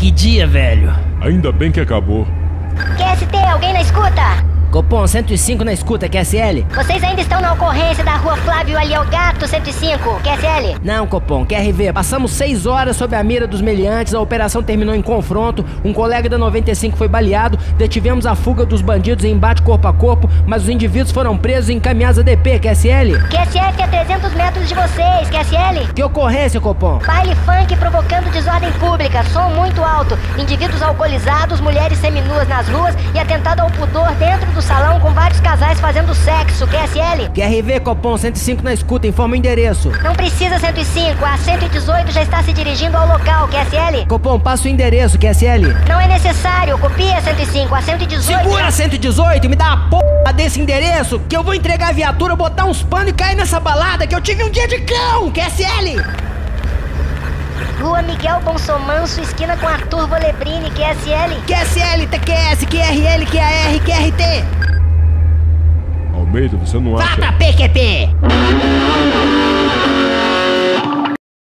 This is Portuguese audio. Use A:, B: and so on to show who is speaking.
A: que dia, velho.
B: Ainda bem que acabou.
C: QST, alguém na escuta?
A: Copom, 105 na escuta, QSL?
C: Vocês ainda estão na ocorrência da rua Flávio Aliogato, 105, QSL?
A: Não, Copom, QRV. Passamos 6 horas sob a mira dos meliantes, a operação terminou em confronto, um colega da 95 foi baleado, detivemos a fuga dos bandidos em embate corpo a corpo, mas os indivíduos foram presos e encaminhados a DP, QSL?
C: QSF a 300 metros de vocês, QSL?
A: Que ocorrência, Copom?
C: Baile funk provocando desordem pública, som muito alto, indivíduos alcoolizados, mulheres seminuas nas ruas e atentado ao pudor dentro do salão com vários casais fazendo sexo, QSL?
A: QRV, Copom, 105 na escuta, informa o endereço.
C: Não precisa 105, a 118 já está se dirigindo ao local, QSL?
A: Copom, passa o endereço, QSL.
C: Não é necessário, copia 105, a 118...
A: Segura 118 e me dá a porra desse endereço que eu vou entregar a viatura, botar uns panos e cair nessa balada que eu tive um dia de cão, QSL!
C: Rua Miguel Bonsomanso, esquina com Arthur Volebrini, QSL?
A: QSL, TQS, QRL, QAR, QRT.
B: Almeida, você não acha...
A: Vata PQP!